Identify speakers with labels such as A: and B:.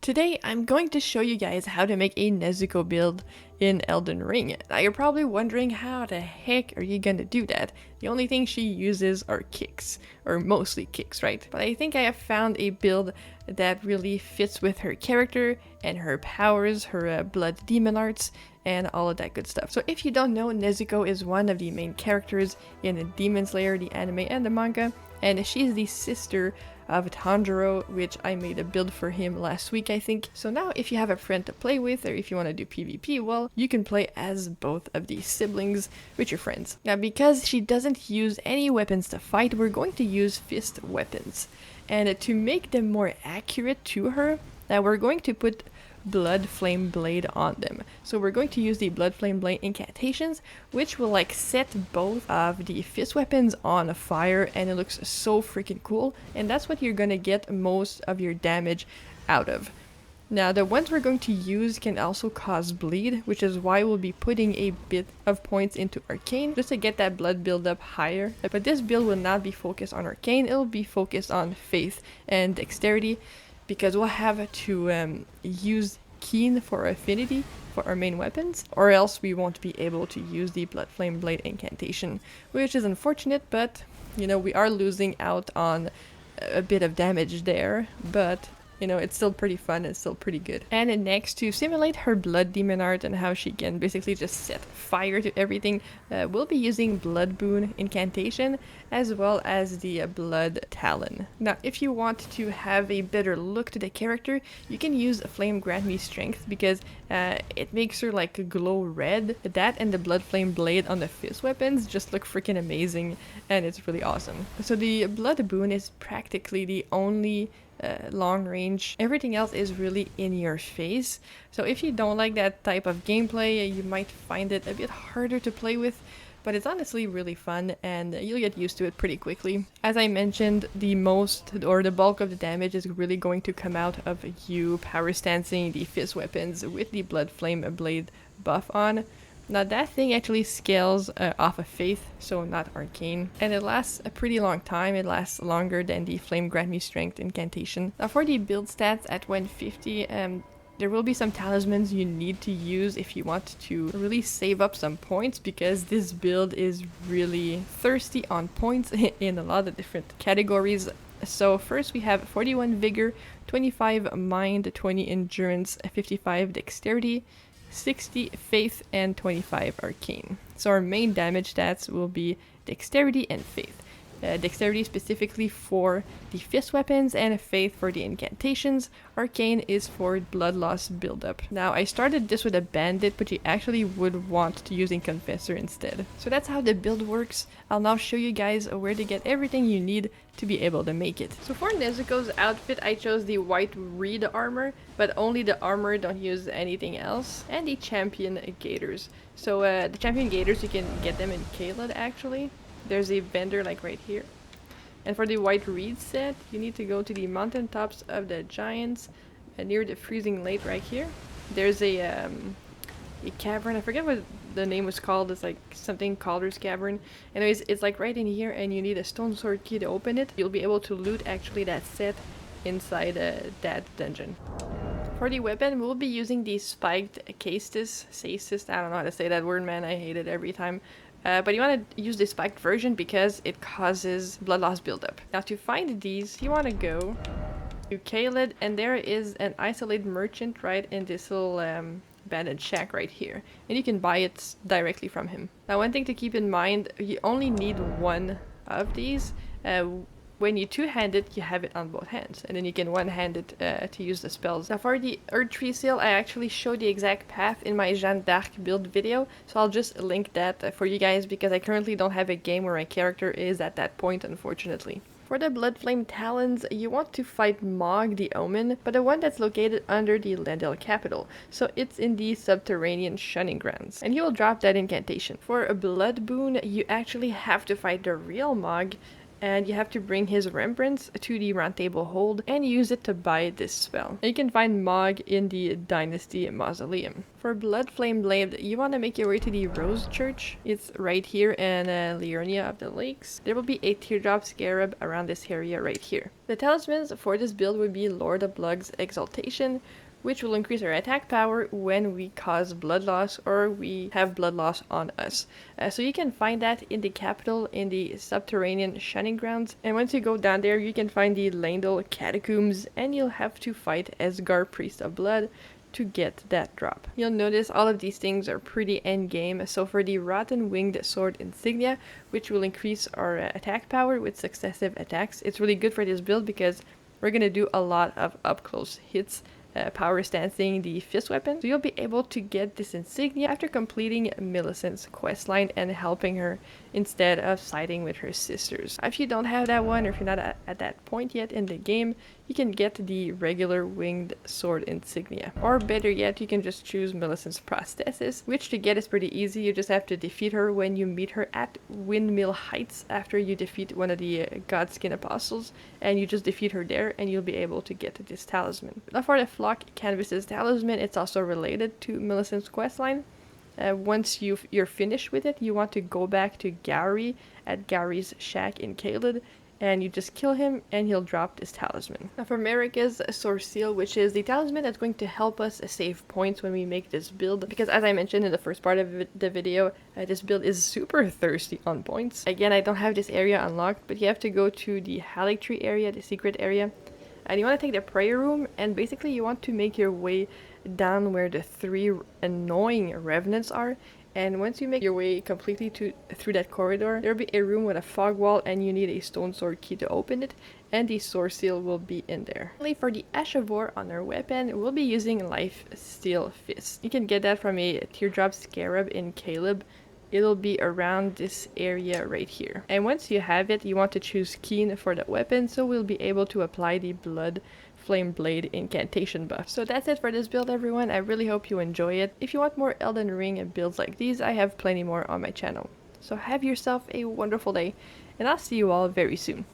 A: Today I'm going to show you guys how to make a Nezuko build in Elden Ring. Now you're probably wondering how the heck are you gonna do that? The only thing she uses are kicks, or mostly kicks, right? But I think I have found a build that really fits with her character and her powers, her blood demon arts, and all of that good stuff. So if you don't know, Nezuko is one of the main characters in Demon Slayer, the anime and the manga, and she's the sister of Tanjiro, which I made a build for him last week, I think. So now if you have a friend to play with, or if you want to do PvP, well, you can play as both of these siblings with your friends. Now because she doesn't use any weapons to fight, we're going to use fist weapons. And to make them more accurate to her, now we're going to put Bloodflame Blade on them. So we're going to use the Bloodflame Blade Incantations, which will like set both of the fist weapons on fire, and it looks so freaking cool, and that's what you're gonna get most of your damage out of. Now the ones we're going to use can also cause bleed, which is why we'll be putting a bit of points into Arcane just to get that blood build up higher. But this build will not be focused on Arcane, it'll be focused on Faith and Dexterity, because we'll have to use Keen for affinity for our main weapons, or else we won't be able to use the Bloodflame Blade incantation, which is unfortunate, but you know, we are losing out on a bit of damage there, but you know, it's still pretty fun and still pretty good. And next, to simulate her blood demon art and how she can basically just set fire to everything, we'll be using Blood Boon incantation as well as the blood Talon. Now if you want to have a better look to the character, you can use Flame Grant Me Strength, because it makes her like glow red. That and the Bloodflame Blade on the fist weapons just look freaking amazing, and it's really awesome. So the Blood Boon is practically the only long range. Everything else is really in your face. So if you don't like that type of gameplay, you might find it a bit harder to play with, but it's honestly really fun and you'll get used to it pretty quickly. As I mentioned, the bulk of the damage is really going to come out of you power stancing the fist weapons with the Bloodflame Blade buff on. Now that thing actually scales off of Faith, so not Arcane, and it lasts a pretty long time. It lasts longer than the Flame Grant Me Strength incantation. Now for the build stats at 150, there will be some talismans you need to use if you want to really save up some points, because this build is really thirsty on points in a lot of different categories. So first we have 41 Vigor, 25 Mind, 20 Endurance, 55 Dexterity, 60 Faith, and 25 Arcane. So our main damage stats will be Dexterity and Faith. Dexterity specifically for the fist weapons, and Faith for the incantations. Arcane is for blood loss buildup. Now I started this with a bandit, but you actually would want to use a confessor instead. So that's how the build works. I'll now show you guys where to get everything you need to be able to make it. So for Nezuko's outfit, I chose the white reed armor, but only the armor, don't use anything else, and the champion gaiters. So the champion gaiters, you can get them in Kaled actually. There's a vendor like right here. And for the white reed set, you need to go to the mountaintops of the giants near the freezing lake right here. There's a cavern, I forget what the name was called. It's like something Calder's Cavern. Anyways, it's like right in here, and you need a stone sword key to open it. You'll be able to loot actually that set inside that dungeon. For the weapon, we'll be using the spiked castis, I don't know how to say that word, man, I hate it every time. But you want to use the spiked version because it causes blood loss buildup. Now to find these, you want to go to Kaled, and there is an isolated merchant right in this little abandoned shack right here, and you can buy it directly from him. Now one thing to keep in mind, you only need one of these. When you two-hand it, you have it on both hands, and then you can one-hand it to use the spells. Now for the Earth Tree Seal, I actually showed the exact path in my Jeanne d'Arc build video, so I'll just link that for you guys, because I currently don't have a game where my character is at that point, unfortunately. For the Bloodflame Talons, you want to fight Mog the Omen, but the one that's located under the Lendel capital, so it's in the subterranean shunning grounds, and he will drop that incantation. For a Blood Boon, you actually have to fight the real Mog, and you have to bring his remembrance to the round table hold and use it to buy this spell. You can find Mog in the Dynasty Mausoleum. For Bloodflame Blade, you want to make your way to the Rose Church. It's right here in Liurnia of the Lakes. There will be a teardrop scarab around this area right here. The talismans for this build would be Lord of Blood's Exaltation, which will increase our attack power when we cause blood loss or we have blood loss on us. So you can find that in the capital in the subterranean shining grounds, and once you go down there you can find the Landel catacombs and you'll have to fight Esgar, Priest of Blood, to get that drop. You'll notice all of these things are pretty endgame. So for the Rotten Winged Sword Insignia, which will increase our attack power with successive attacks, it's really good for this build because we're gonna do a lot of up close hits, power stancing the fist weapon. So you'll be able to get this insignia after completing Millicent's questline and helping her instead of siding with her sisters. If you don't have that one, or if you're not at that point yet in the game, you can get the regular winged sword insignia. Or better yet, you can just choose Millicent's prosthesis, which to get is pretty easy. You just have to defeat her when you meet her at Windmill Heights after you defeat one of the Godskin Apostles, and you just defeat her there and you'll be able to get this talisman. Now for the Flock Canvas's talisman, it's also related to Millicent's questline. Once you're finished with it, you want to go back to Gary at Gary's shack in Caelid, and you just kill him and he'll drop this talisman. Now for Marika's Sorceal, which is the talisman that's going to help us save points when we make this build, because as I mentioned in the first part of the video, this build is super thirsty on points. Again, I don't have this area unlocked, but you have to go to the Haligtree area, the secret area, and you want to take the prayer room, and basically you want to make your way down where the 3 annoying revenants are. And once you make your way completely through that corridor, there'll be a room with a fog wall and you need a stone sword key to open it, and the Sorceal will be in there. Finally, for the Ash of War on our weapon, we'll be using Lifeseatl Fist. You can get that from a teardrop scarab in Caleb. It'll be around this area right here. And once you have it, you want to choose Keen for the weapon, so we'll be able to apply the Bloodflame Blade incantation buff. So that's it for this build, everyone. I really hope you enjoy it. If you want more Elden Ring builds like these, I have plenty more on my channel. So have yourself a wonderful day, and I'll see you all very soon.